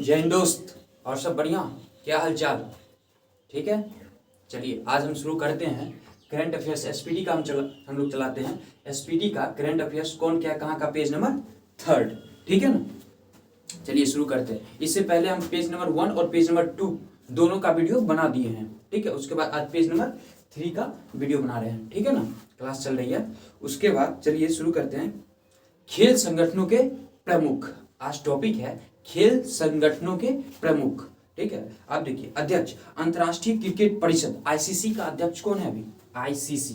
जय हिंद दोस्त। और सब बढ़िया, क्या हाल चाल? ठीक है, चलिए आज हम शुरू करते हैं करंट अफेयर्स। एसपीटी का हम लोग चलाते हैं। एसपीटी का करंट अफेयर्स कौन क्या कहाँ का, पेज नंबर 3। ठीक है ना, चलिए शुरू करते हैं। इससे पहले हम पेज नंबर 1 और पेज नंबर 2 दोनों का वीडियो बना दिए हैं। ठीक है, उसके बाद आज पेज नंबर 3 का वीडियो बना रहे हैं। ठीक है ना, क्लास चल रही है। उसके बाद चलिए शुरू करते हैं। खेल संगठनों के प्रमुख, आज टॉपिक है खेल संगठनों के प्रमुख। ठीक है, आप देखिए अध्यक्ष अंतर्राष्ट्रीय क्रिकेट परिषद आईसीसी का अध्यक्ष कौन है? अभी आईसीसी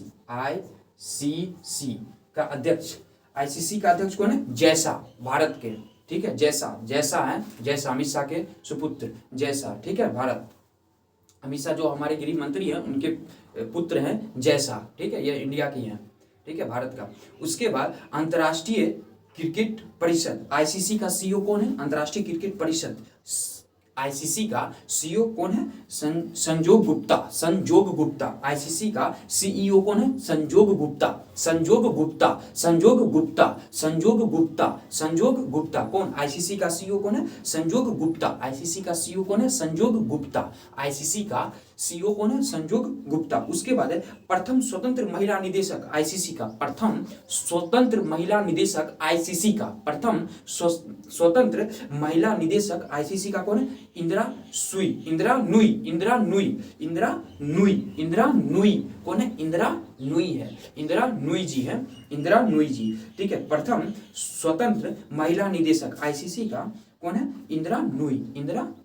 का अध्यक्ष, आईसीसी का अध्यक्ष कौन है? जैसा, भारत के। ठीक है, जैसा है, जैसा अमित शाह के सुपुत्र जैसा। ठीक है, भारत, अमित शाह जो हमारे गृह मंत्री हैं उनके पुत्र हैं जैसा। ठीक है, ये इंडिया की हैं। ठीक है, भारत का। उसके बाद अंतर्राष्ट्रीय क्रिकेट परिषद आईसीसी का सीईओ कौन है? अंतर्राष्ट्रीय क्रिकेट परिषद आईसीसी का सीईओ कौन है? संजोग गुप्ता। आईसीसी का सीईओ कौन है? संजोग गुप्ता। कौन? आईसीसी का सीईओ कौन है? संजोग गुप्ता। आईसीसी का सीईओ कौन है? संजोग गुप्ता। आईसीसी का सीईओ कौन है? संजोग गुप्ता। उसके बाद है प्रथम स्वतंत्र महिला निदेशक आईसीसी का, प्रथम स्वतंत्र महिला निदेशक आईसीसी का, प्रथम स्वतंत्र महिला निदेशक आईसीसी का कौन है? इंदिरा नुई। कौन है? इंदिरा नुई जी है, इंदिरा नुई जी। ठीक है, प्रथम स्वतंत्र महिला निदेशक आईसीसी का कौन है? इंदिरा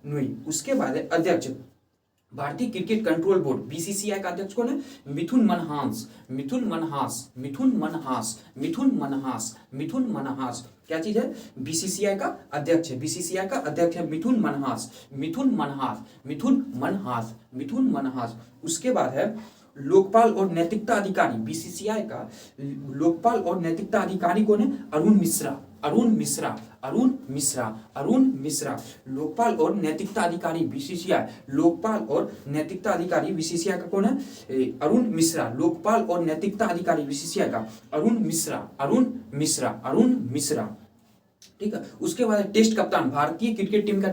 नुई। उसके बाद है अध्यक्ष भारतीय क्रिकेट कंट्रोल बोर्ड बीसीसीआई का अध्यक्ष कौन है? मिथुन मनहास। क्या चीज है? बीसीसीआई का अध्यक्ष है, बीसीसीआई का अध्यक्ष है मिथुन मनहास। उसके बाद है लोकपाल और नैतिकता अधिकारी, बीसीसीआई का लोकपाल और नैतिकता अधिकारी कौन है? अरुण मिश्रा। लोकपाल और नैतिकता अधिकारी बीसीसीआई, लोकपाल और नैतिकता अधिकारी बीसीसीआई का कौन है? अरुण मिश्रा। लोकपाल और नैतिकता अधिकारी बीसीसीआई का अरुण मिश्रा। ठीक है, उसके बाद टेस्ट कप्तान, भारतीय क्रिकेट टीम का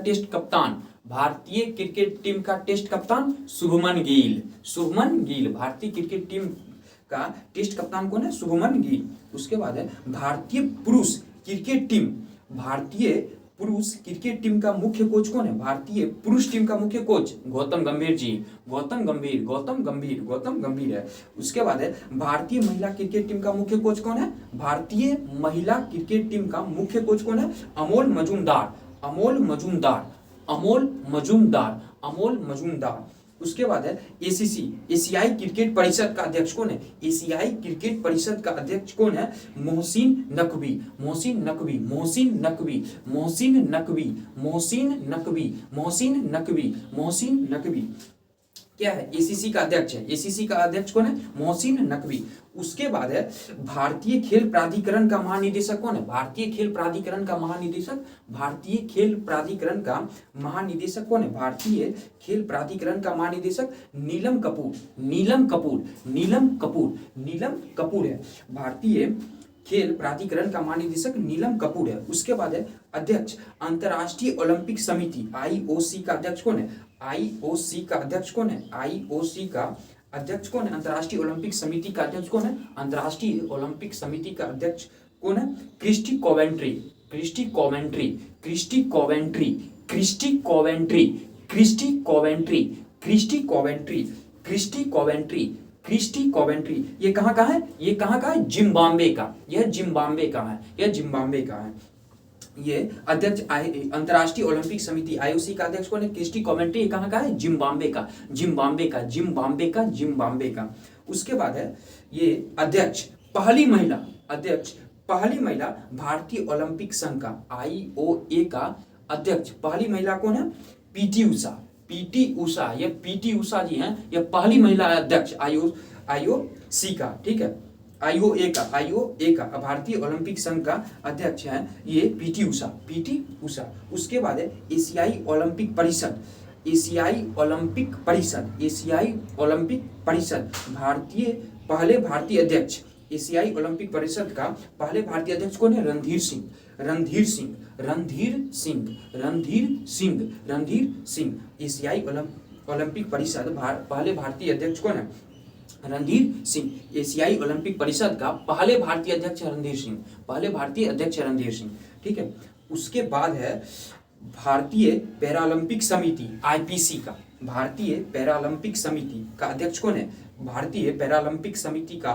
टेस्ट कप्तान शुभमन गिल। भारतीय क्रिकेट टीम का टेस्ट कप्तान कौन है? शुभमन गिल। उसके बाद है भारतीय पुरुष क्रिकेट टीम का मुख्य कोच कौन है? भारतीय पुरुष टीम का मुख्य कोच गौतम गंभीर है। उसके बाद है भारतीय महिला क्रिकेट टीम का मुख्य कोच कौन है? भारतीय महिला क्रिकेट टीम का मुख्य कोच कौन है? अमोल मजूमदार। उसके बाद है एसीसी, एशियाई क्रिकेट परिषद का अध्यक्ष कौन है? एशियाई क्रिकेट परिषद का अध्यक्ष कौन है? मोहसिन नकवी। क्या है? एसीसी का अध्यक्ष है। एसीसी का अध्यक्ष कौन है? मोहसिन नकवी। उसके बाद है भारतीय खेल प्राधिकरण का महानिदेशक कौन है? भारतीय खेल प्राधिकरण का महानिदेशक कौन है? भारतीय खेल प्राधिकरण का महानिदेशक नीलम कपूर है। भारतीय खेल प्राधिकरण का महानिदेशक नीलम कपूर है। उसके बाद है अध्यक्ष अंतर्राष्ट्रीय ओलंपिक समिति आईओसी का अध्यक्ष कौन है? आईओसी का अध्यक्ष कौन है? अंतर्राष्ट्रीय ओलंपिक समिति का अध्यक्ष कौन है? अंतर्राष्ट्रीय ओलंपिक समिति का अध्यक्ष कौन है? Christie Coventry. ये कहाँ का है? जिम्बाब्वे का। यह जिम्बाब्वे का है। ये अध्यक्ष अंतर्राष्ट्रीय ओलंपिक समिति आईओसी का अध्यक्ष कौन है? Christie Coventry. कहाँ का है? जिम्बाब्वे का। उसके बाद है ये अध्यक्ष पहली महिला भारतीय ओलंपिक संघ का आईओए का अध्यक्ष, पहली महिला कौन है? पीटी उषा। ये पीटी उषा जी हैं, ये पहली महिला अध्यक्ष आईओसी का। ठीक है, आईओए का भारतीय ओलंपिक संघ का अध्यक्ष है ये पीटी उषा। उसके बाद है एशियाई ओलंपिक परिषद पहले भारतीय अध्यक्ष एशियाई ओलंपिक परिषद का पहले भारतीय अध्यक्ष कौन है? रणधीर सिंह, रणधीर सिंह, रणधीर सिंह, रणधीर सिंह, रणधीर सिंह। एशियाई ओलंपिक परिषद पहले भारतीय अध्यक्ष कौन है? रणधीर सिंह। एशियाई ओलंपिक परिषद का पहले भारतीय अध्यक्ष रणधीर सिंह, पहले भारतीय अध्यक्ष रणधीर सिंह, ठीक है। उसके बाद है भारतीय पैरालंपिक समिति आईपीसी का, भारतीय पैरालंपिक समिति का अध्यक्ष कौन है? भारतीय पैरालंपिक समिति का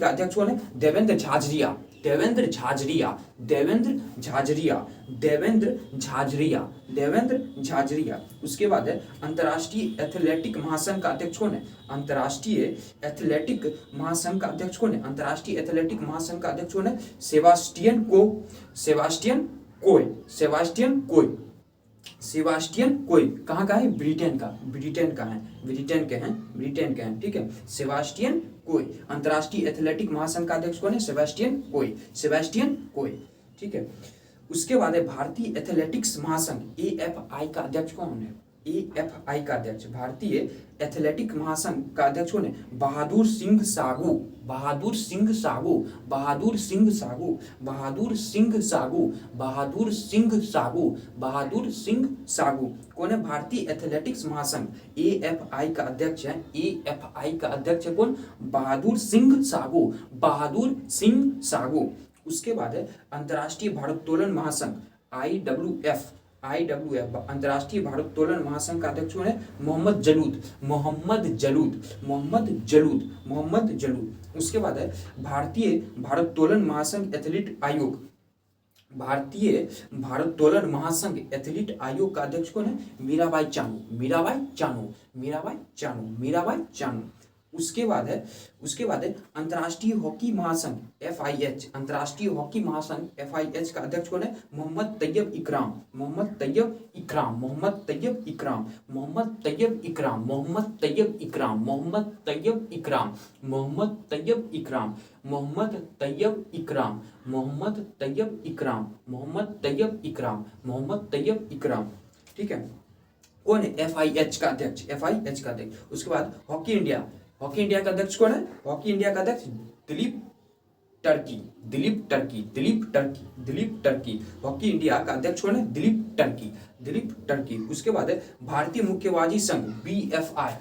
अध्यक्ष कौन है? देवेंद्र झाझरिया, देवेंद्र झाझरिया, देवेंद्र झाझरिया, देवेंद्र झाझरिया, देवेंद्र झाझरिया। उसके बाद है अंतर्राष्ट्रीय एथलेटिक महासंघ का अध्यक्ष कौन है? अंतर्राष्ट्रीय एथलेटिक महासंघ का अध्यक्ष कौन है? अंतर्राष्ट्रीय एथलेटिक महासंघ का अध्यक्ष कौन है? सेबास्टियन कोय, सेबास्टियन कोय, सेबास्टियन कोय। कहाँ का है? ब्रिटेन का, ब्रिटेन का है, ब्रिटेन के हैं, ब्रिटेन के हैं, ठीक है। सेबास्टियन कोय। अंतर्राष्ट्रीय एथलेटिक महासंघ का अध्यक्ष कौन है? सेबास्टियन कोय, सेबास्टियन कोय, ठीक है। उसके बाद है भारतीय एथलेटिक्स महासंघ AFI का अध्यक्ष कौन है? AFI का अध्यक्ष, भारतीय एथलेटिक महासंघ का अध्यक्ष कौन है? बहादुर सिंह सागू, बहादुर सिंह सागू, बहादुर सिंह सागू, बहादुर सिंह सागू, बहादुर सिंह सागू, बहादुर सिंह सागू। कौन है? भारतीय एथलेटिक्स महासंघ AFI का अध्यक्ष है, AFI का अध्यक्ष है कौन? बहादुर सिंह सागू, बहादुर सिंह सागू। उसके बाद है अंतर्राष्ट्रीय भारोत्तोलन महासंघ IWF, अंतर्राष्ट्रीय भारोत्तोलन महासंघ का अध्यक्ष कौन है? मोहम्मद जलूद, मोहम्मद जलूद, मोहम्मद जलूद, मोहम्मद जलूद। उसके बाद है भारतीय भारोत्तोलन महासंघ एथलीट आयोग, भारतीय भारोत्तोलन महासंघ एथलीट आयोग का अध्यक्ष कौन है? मीराबाई चानू, मीराबाई चानू, मीराबाई चानू, मीराबाई चानू। उसके बाद है अंतर्राष्ट्रीय हॉकी महासंघ FIH, अंतर्राष्ट्रीय हॉकी महासंघ FIH का अध्यक्ष कौन है? मोहम्मद तैयब इकराम, मोहम्मद तैयब इकराम, मोहम्मद तैयब इकराम, मोहम्मद तैयब इकराम, मोहम्मद तैयब इकराम, मोहम्मद तैयब इकराम, मोहम्मद तैयब इकराम, मोहम्मद तैयब इकराम, मोहम्मद तैयब इकराम, मोहम्मद तैयब इकराम, मोहम्मद तैयब इकराम, ठीक है। कौन है? FIH का अध्यक्ष, FIH का अध्यक्ष। उसके बाद हॉकी इंडिया, हॉकी इंडिया का अध्यक्ष कौन है? हॉकी इंडिया का अध्यक्ष Dilip Turkey, Dilip Turkey, Dilip Turkey, Dilip Turkey. Hockey India का अध्यक्ष कौन है? Dilip Turkey, Dilip Turkey. उसके बाद है भारतीय मुक्केबाजी संघ BFI,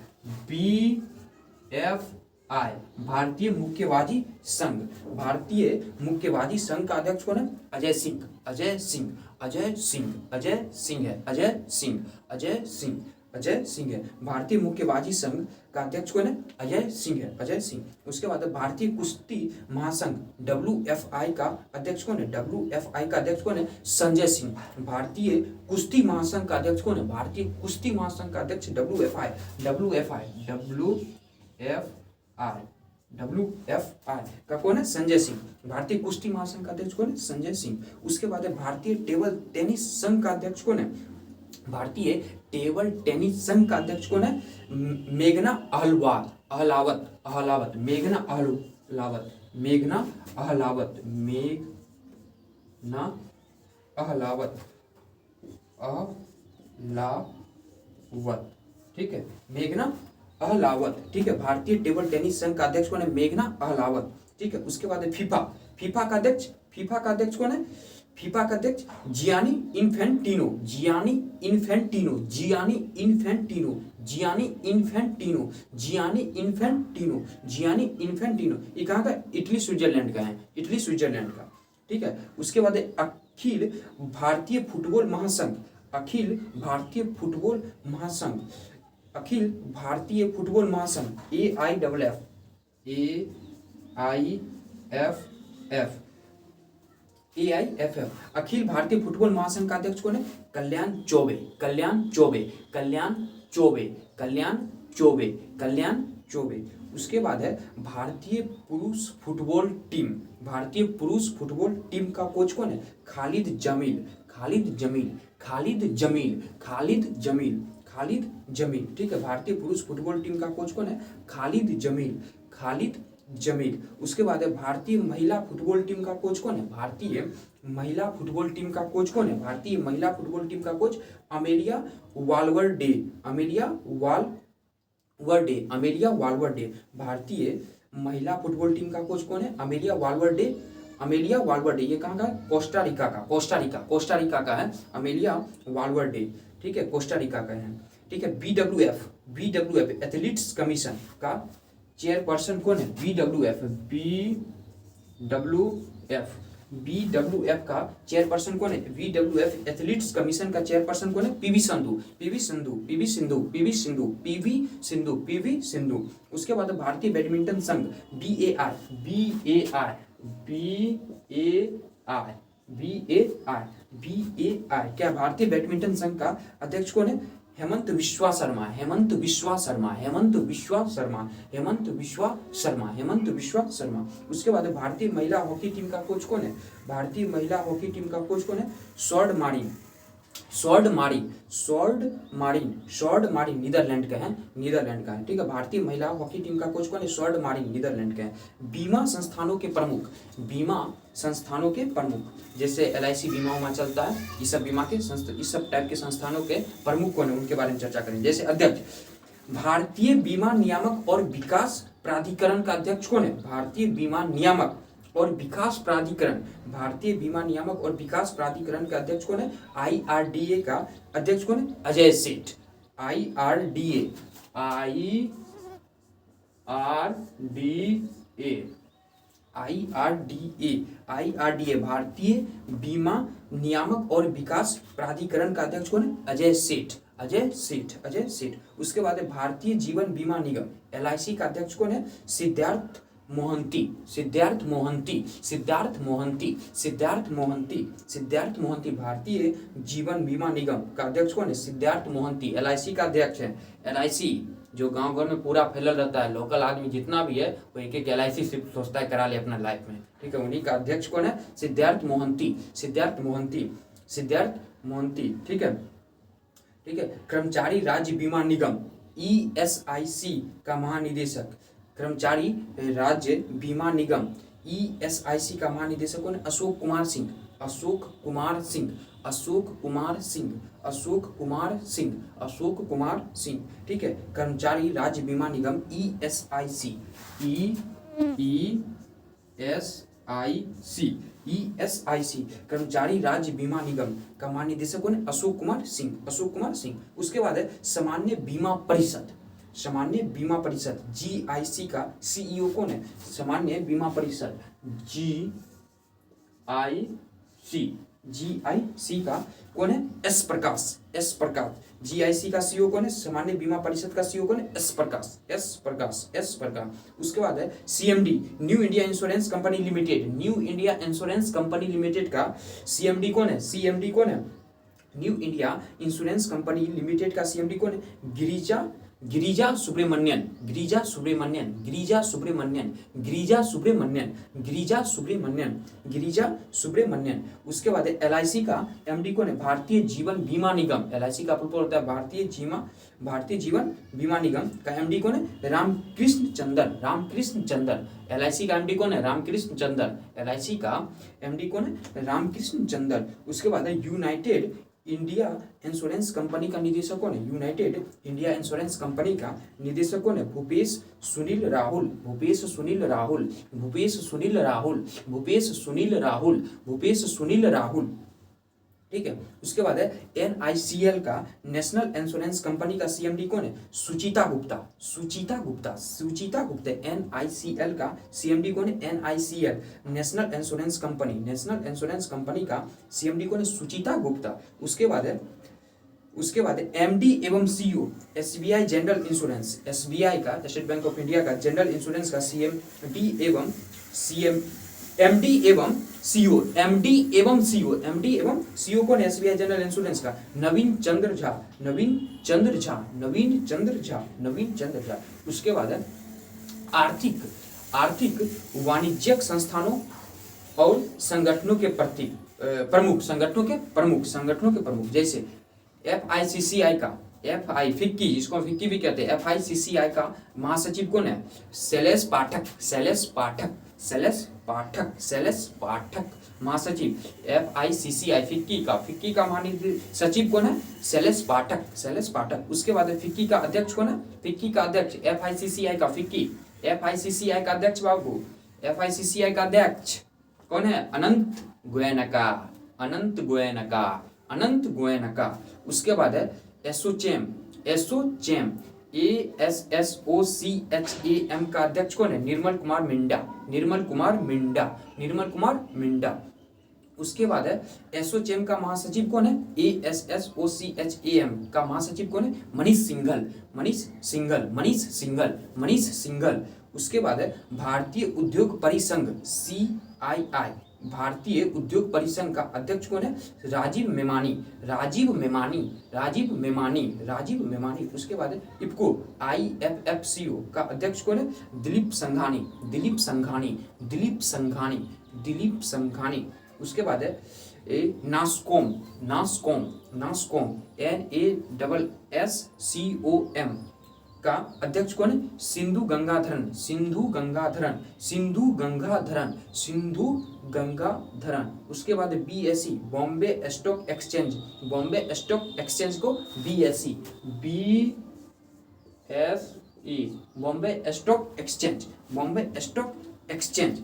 BFI, भारतीय मुक्केबाजी संघ, भारतीय मुक्केबाजी संघ का अध्यक्ष कौन है? अजय सिंह, अजय सिंह, अजय सिंह, अजय सिंह है, अजय सिंह, अजय सिंह, अजय सिंह है। भारतीय मुक्केबाजी संघ का अध्यक्ष कौन है? अजय सिंह है, अजय सिंह। उसके बाद भारतीय कुश्ती महासंघ WFI का अध्यक्ष कौन है? WFI का अध्यक्ष कौन है? संजय सिंह। भारतीय कुश्ती महासंघ का अध्यक्ष कौन है? भारतीय कुश्ती महासंघ का अध्यक्ष WFI, WFI, WFI, WFI का कौन है? संजय सिंह। भारतीय कुश्ती महासंघ का अध्यक्ष कौन है? संजय सिंह। उसके बाद है भारतीय टेबल टेनिस संघ का अध्यक्ष कौन है? भारतीय टेबल टेनिस संघ का अध्यक्ष कौन है? मेघना अहलावत, अहलावत, अहलावत, मेघना अहलावत, मेघना अहलावत, मेघना अहलावत, अहलावत, ठीक है, मेघना अहलावत, ठीक है। भारतीय टेबल टेनिस संघ का अध्यक्ष कौन है? मेघना अहलावत, ठीक है। उसके बाद है फीफा, फीफा का अध्यक्ष, फीफा का अध्यक्ष कौन है? फीफा का अध्यक्ष Gianni Infantino, Gianni Infantino, Gianni Infantino, Gianni Infantino, Gianni Infantino, Gianni Infantino. ये कहाँ का? इटली स्विट्जरलैंड का है, इटली स्विट्जरलैंड का, ठीक है। उसके बाद अखिल भारतीय फुटबॉल महासंघ, अखिल भारतीय फुटबॉल महासंघ, अखिल भारतीय फुटबॉल महासंघ AIFF, AIFF, Akhil Bharatiya football महासंघ का अध्यक्ष कौन है? कल्याण चौबे, कल्याण चौबे, कल्याण चौबे, कल्याण चौबे, कल्याण चौबे। उसके बाद है भारतीय पुरुष फुटबॉल टीम, भारतीय पुरुष फुटबॉल टीम का कोच कौन है? खालिद जमील, खालिद जमील, खालिद जमील, खालिद जमील, खालिद जमील, ठीक है। भारतीय पुरुष फुटबॉल टीम का कोच कौन है? खालिद जमील, खालिद जमील। उसके बाद है भारतीय महिला फुटबॉल टीम का कोच कौन है? भारतीय महिला फुटबॉल टीम का कोच कौन है? भारतीय महिला फुटबॉल टीम का coach Amelia Valverde, Amelia Valverde, Amelia Valverde. भारतीय महिला फुटबॉल टीम का कोच कौन है? Amelia Valverde. अमेलिया वाल्वर्डे, ये कहाँ का? कोस्टा रिका का है अमेलिया वाल्वर्डे, ठीक है, कोस्टा रिका का है, ठीक है। बीडब्ल्यूएफ एथलीट्स कमीशन का चेयरपर्सन कौन है? बीडब्ल्यूएफ का चेयरपर्सन कौन है? बीडब्ल्यूएफ एथलीट्स कमीशन का चेयरपर्सन कौन है? पीवी सिंधु। उसके बाद भारतीय बैडमिंटन संघ बीएआर क्या भारतीय बैडमिंटन संघ का अध्यक्ष कौन है? हेमंत विश्वा शर्मा। उसके बाद भारतीय महिला हॉकी टीम का कोच कौन है? भारतीय महिला हॉकी टीम का कोच कौन है? स्वॉर्ड मारिन नीदरलैंड का है, ठीक है। भारतीय महिला हॉकी टीम का कोच कौन है? स्वॉर्ड मारिन नीदरलैंड का है। बीमा संस्थानों के प्रमुख जैसे LIC बीमा उमा चलता है, इस सब बीमा के इस सब टाइप के संस्थानों के प्रमुख कौन है, उनके बारे में चर्चा करेंगे। जैसे अध्यक्ष, भारतीय बीमा नियामक और विकास प्राधिकरण का अध्यक्ष कौन है? भारतीय बीमा नियामक और विकास प्राधिकरण का अध्यक्ष कौन है? IRDA का अध्यक्ष कौन है? अजय सेठ। IRDA भारतीय बीमा नियामक और विकास प्राधिकरण का अध्यक्ष कौन है? अजय सेठ। उसके बाद है भारतीय जीवन बीमा निगम LIC का अध्यक्ष कौन है? सिद्धार्थ मोहंती। भारतीय जीवन बीमा निगम का अध्यक्ष कौन है? सिद्धार्थ मोहंती LIC का अध्यक्ष है। LIC जो गांव घर में पूरा फैलल रहता है, लोकल आदमी जितना भी है वो एक LIC सिर्फ सोचता है करा ले अपना लाइफ में, ठीक है। उन्हीं का अध्यक्ष कौन है? सिद्धार्थ मोहंती, ठीक है। कर्मचारी राज्य बीमा निगम ESIC का महानिदेशक, कर्मचारी राज्य बीमा निगम ESIC का महानिदेशक कौन है? अशोक कुमार सिंह, ठीक है। कर्मचारी राज्य बीमा निगम ESIC कर्मचारी राज्य बीमा निगम का महानिदेशक कौन है? अशोक कुमार सिंह। उसके बाद है सामान्य बीमा परिषद GIC का CEO कौन है? सामान्य बीमा परिषद GIC का कौन है? एस प्रकाश। GIC का CEO कौन है? सामान्य बीमा परिषद का CEO कौन है? एस प्रकाश। उसके बाद है CMD new India insurance company limited का CMD कौन है? New India insurance company limited का CMD कौन है? गिरिजा सुब्रमण्यन। उसके बाद LIC का MD कौन है? भारतीय जीवन बीमा निगम। LIC का फुल होता है भारतीय जीवन बीमा निगम का MD कौन है? रामकृष्ण चंदर। LIC का MD कौन है? रामकृष्ण चंदर। उसके बाद है यूनाइटेड इंडिया इंश्योरेंस कंपनी का निदेशक कौन है? यूनाइटेड इंडिया इंश्योरेंस कंपनी का निदेशक कौन है? भूपेश सुनील राहुल, ठीक है। उसके बाद है NICL का नेशनल इंश्योरेंस कंपनी का CMD कौन है? सुचिता गुप्ता। NICL का CMD कौन है? NICL नेशनल इंश्योरेंस कंपनी का CMD कौन है? सुचिता गुप्ता। उसके बाद है MD एवं CEO SBI general insurance, SBI का स्टेट बैंक ऑफ इंडिया का जनरल इंश्योरेंस का MD एवं CEO कौन है? SBI जनरल इंश्योरेंस का नवीन चंद्र झा। उसके बाद है आर्थिक वाणिज्यिक संस्थानों और संगठनों के प्रमुख जैसे FICCI का फिक्की, जिसको फिक्की भी कहते हैं, FICCI का महासचिव कौन है? शैलेश पाठक महासचिव। FICCI फिक्की का महासचिव कौन है? शैलेश पाठक। उसके बाद फिक्की का अध्यक्ष कौन है? FICCI का फिक्की FICCI का अध्यक्ष बाबू, FICCI का अध्यक्ष कौन है? अनंत गोयनका, अनंत गोयनका, अनंत गोयनका। उसके बाद है एसोचैम, एसोचैम, ASSOCHAM का अध्यक्ष कौन है? निर्मल कुमार मिंडा, निर्मल कुमार मिंडा, निर्मल कुमार मिंडा। उसके बाद है एसोचैम का महासचिव कौन है? ASSOCHAM का महासचिव कौन है? मनीष सिंघल, मनीष सिंघल, मनीष सिंघल, मनीष सिंघल। उसके बाद है भारतीय उद्योग परिसंघ CII, भारतीय उद्योग परिसंघ का अध्यक्ष कौन है? राजीव मेमानी, राजीव मेमानी, राजीव मेमानी, राजीव मेमानी। उसके बाद है इफ्को IFFCO का अध्यक्ष कौन है? दिलीप संघानी, दिलीप संघानी, दिलीप संघानी, दिलीप संघानी। उसके बाद है नास्कॉम, नास्कॉम, नास्कॉम NASSCOM का अध्यक्ष कौन है? सिंधु गंगाधरन, सिंधु गंगाधरन, सिंधु गंगाधरन, सिंधु गंगाधरन। उसके बाद BSE, Bombay stock exchange, Bombay stock exchange को BSE, BSE, Bombay stock exchange, Bombay stock exchange,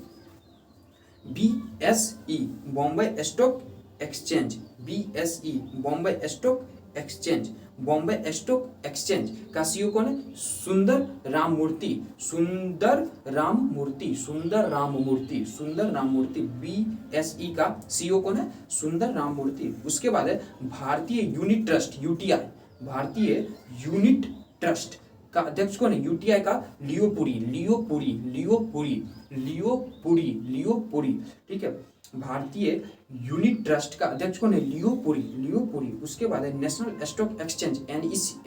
BSE, Bombay stock exchange, BSE, Bombay stock exchange, Bombay stock exchange का CEO कौन है? सुंदर राममूर्ति, सुंदर राममूर्ति, सुंदर राममूर्ति, सुंदर राममूर्ति। BSE का CEO कौन है? सुंदर राममूर्ति। उसके बाद है भारतीय यूनिट ट्रस्ट UTI, भारतीय यूनिट ट्रस्ट का अध्यक्ष कौन है? UTI का लियोपुरी, लियोपुरी, लियोपुरी, लियोपुरी, लियोपुरी। ठीक है, भारतीय यूनिट ट्रस्ट का अध्यक्ष कौन है? लियोपुरी, लियोपुरी। उसके बाद है नेशनल स्टॉक एक्सचेंज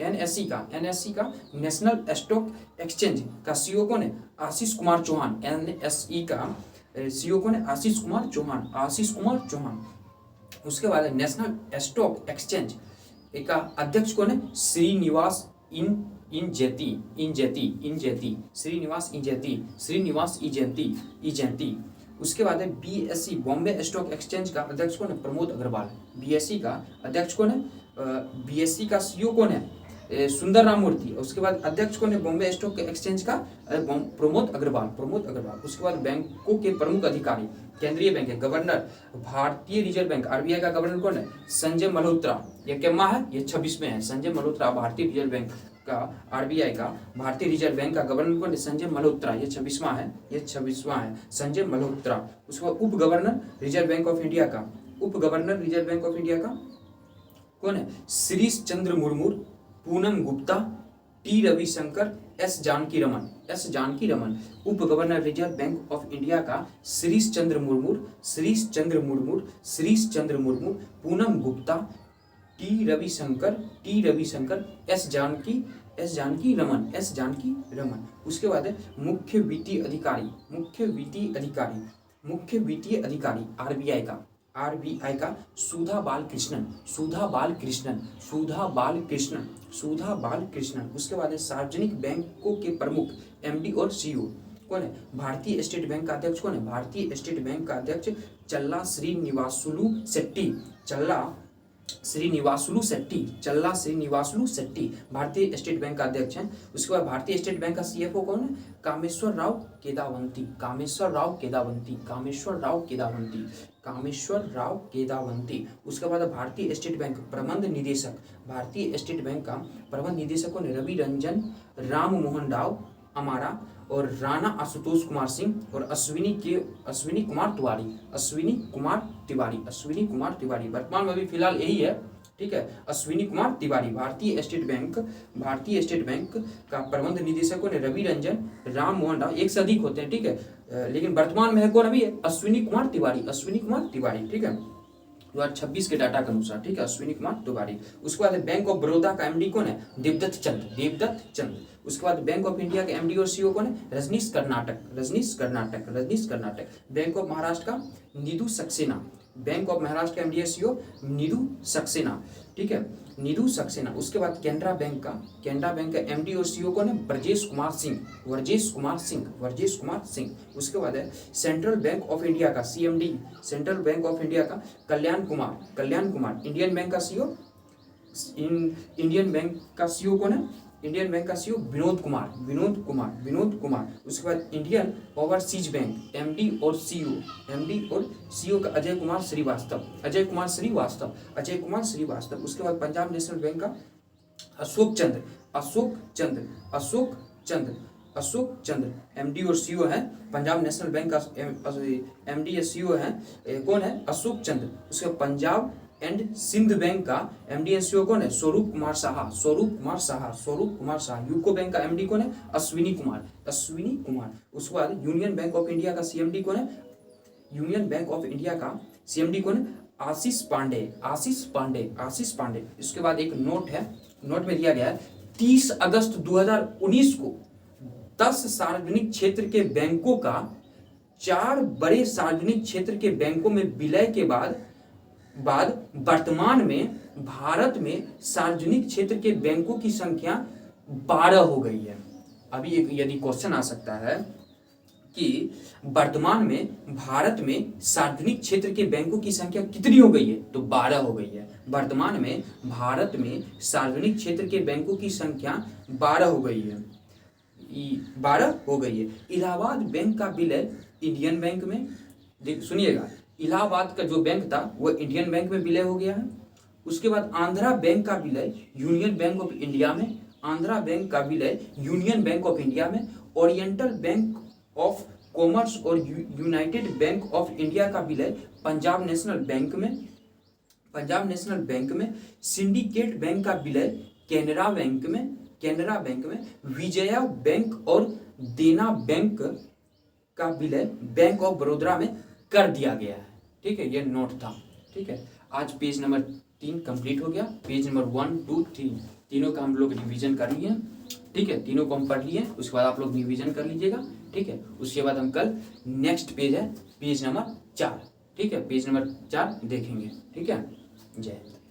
NSE का, NSE का नेशनल स्टॉक एक्सचेंज का CEO कौन है? आशीष कुमार चौहान, NSE का CEO कौन है? आशीष कुमार चौहान, आशीष कुमार चौहान। उसके बाद है नेशनल स्टॉक एक्सचेंज का अध्यक्ष कौन है? श्रीनिवास इंजेती, इंजेती, इंजेती, श्रीनिवास इंजेती, श्रीनिवास इंजेती, इंजेती। उसके बाद है BSE, बॉम्बे स्टॉक एक्सचेंज का अध्यक्ष कौन है? प्रमोद अग्रवाल, BSE का अध्यक्ष कौन है? BSE का CEO कौन है? सुंदर राममूर्ति। उसके बाद अध्यक्ष कौन है बॉम्बे स्टॉक एक्सचेंज का? प्रमोद अग्रवाल, प्रमोद अग्रवाल। उसके बाद बैंकों के प्रमुख अधिकारी, केंद्रीय बैंक है, गवर्नर भारतीय रिजर्व बैंक RBI का गवर्नर कौन है? संजय मल्होत्रा। ये क्या है? ये 26वें है। संजय मल्होत्रा भारतीय रिजर्व बैंक का, RBI का, भारतीय रिजर्व बैंक का गवर्नर कौन है? संजय मल्होत्रा। ये 26वां है, ये 26वां है, संजय मल्होत्रा। उसके बाद उप governor reserve bank of India का, उप governor reserve bank of India का कौन है? Shrish Chandra Murmu, Poonam Gupta, T Ravishankar, S Janaki Raman, S Janaki Raman. उप governor reserve bank of India का Shrish Chandra Murmu, Shrish Chandra Murmu, Shrish Chandra Murmu, Poonam Gupta, T Ravishankar, T Ravishankar, S Janaki Raman, S Janaki Raman. उसके बाद है मुख्य वित्तीय अधिकारी, मुख्य वित्तीय अधिकारी, मुख्य वित्तीय अधिकारी RBI का सुधा बालकृष्णन, सुधा बालकृष्णन, सुधा बालकृष्णन, सुधा बालकृष्णन। उसके बाद है सार्वजनिक बैंकों के प्रमुख MD और CEO कौन है? भारतीय स्टेट बैंक का अध्यक्ष कौन है? भारतीय स्टेट बैंक का अध्यक्ष चल्ला श्रीनिवासुलु शेट्टी, चल्ला श्रीनिवासुलु शेट्टी, चल्ला श्रीनिवासुलु शेट्टी भारतीय स्टेट बैंक का अध्यक्ष हैं। उसके बाद भारतीय स्टेट बैंक का CFO कौन है? कामेश्वर राव केदावंती, कामेश्वर राव केदावंती, कामेश्वर राव केदावंती, कामेश्वर राव केदावंती। उसके बाद भारतीय स्टेट बैंक प्रबंध निदेशक, भारतीय स्टेट बैंक का प्रबंध निदेशक कौन है? रवि रंजन राम मोहन राव अमारा और राणा आशुतोष कुमार सिंह और अश्विनी कुमार तिवारी, अश्विनी कुमार तिवारी, अश्विनी कुमार तिवारी। वर्तमान में अभी फिलहाल यही है। ठीक है, अश्विनी कुमार तिवारी। भारतीय स्टेट बैंक का प्रबंध निदेशक कौन है? रवि रंजन राम मोहन राव। एक से अधिक होते हैं, ठीक है, लेकिन वर्तमान में है कौन? अभी अश्विनी कुमार तिवारी, अश्विनी कुमार तिवारी। ठीक है, 2026 के डाटा के अनुसार। ठीक है, अश्विनी कुमार तिवारी। उसके बाद बैंक ऑफ बड़ौदा का MD कौन है? देवदत्त चंद, देवदत्त चंद। उसके बाद बैंक ऑफ इंडिया के MD और CEO कौन है? रजनीश कर्नाटक, रजनीश कर्नाटक, रजनीश कर्नाटक। बैंक ऑफ महाराष्ट्र का निधु सक्सेना, बैंक ऑफ महाराष्ट्र के MD और CEO निधु सक्सेना। ठीक है, निधु सक्सेना। उसके बाद केनरा बैंक का MD और CEO कौन है? ब्रजेश कुमार सिंह, वर्जेश कुमार सिंह, वर्जेश कुमार सिंह। उसके बाद है सेंट्रल बैंक ऑफ इंडिया का CMD, central bank of India का कल्याण कुमार। इंडियन बैंक का CEO, इंडियन बैंक का CEO कौन है? इंडियन बैंक का सीईओ विनोद कुमार। उसके बाद इंडियन ओवरसीज बैंक एमडी और सीईओ का अजय कुमार श्रीवास्तव। उसके बाद पंजाब नेशनल बैंक का अशोक चंद्र एमडी और सीईओ हैं। पंजाब नेशनल बैंक का एमडी या सीईओ हैं कौन है? अशोक चंद्र। उसके बाद पंजाब एंड सिंध बैंक का एमडी एंड सीईओ कौन है? स्वरूप कुमार साहा। यूको बैंक का एमडी कौन है? अश्विनी कुमार। उसके बाद यूनियन बैंक ऑफ इंडिया का सीएमडी कौन है? आशीष पांडे। इसके बाद एक नोट है, नोट में दिया गया है 30 अगस्त 2019 को 10 सार्वजनिक क्षेत्र के बैंकों का 4 बड़े सार्वजनिक क्षेत्र के बैंकों में विलय के बाद वर्तमान में भारत में सार्वजनिक क्षेत्र के बैंकों की संख्या 12 हो गई है। अभी एक यदि क्वेश्चन आ सकता है कि वर्तमान में भारत में सार्वजनिक क्षेत्र के बैंकों की संख्या कितनी हो गई है? तो 12 हो गई है। वर्तमान में भारत में सार्वजनिक क्षेत्र के बैंकों की संख्या 12 हो गई है। इलाहाबाद बैंक का विलय इंडियन बैंक में, सुनिएगा, इलाहाबाद का जो बैंक था वो इंडियन बैंक में विलय हो गया है। उसके बाद आंध्रा बैंक का विलय यूनियन बैंक ऑफ इंडिया में, ओरिएंटल बैंक ऑफ कॉमर्स और यूनाइटेड बैंक ऑफ इंडिया का विलय पंजाब नेशनल बैंक में, सिंडिकेट बैंक का विलय कैनरा बैंक में, विजया बैंक और देना बैंक का विलय बैंक ऑफ बड़ौदा में कर दिया गया है। ठीक है, ये नोट था। ठीक है, आज पेज नंबर 3 कंप्लीट हो गया। पेज नंबर 1, 2, 3 तीनों का हम लोग रिवीजन कर लिए। ठीक है, तीनों को हम पढ़ लिए। उसके बाद आप लोग रिवीजन कर लीजिएगा। ठीक है, उसके बाद हम कल नेक्स्ट पेज है पेज नंबर 4। ठीक है, पेज नंबर 4 देखेंगे। ठीक है, जय हिंद।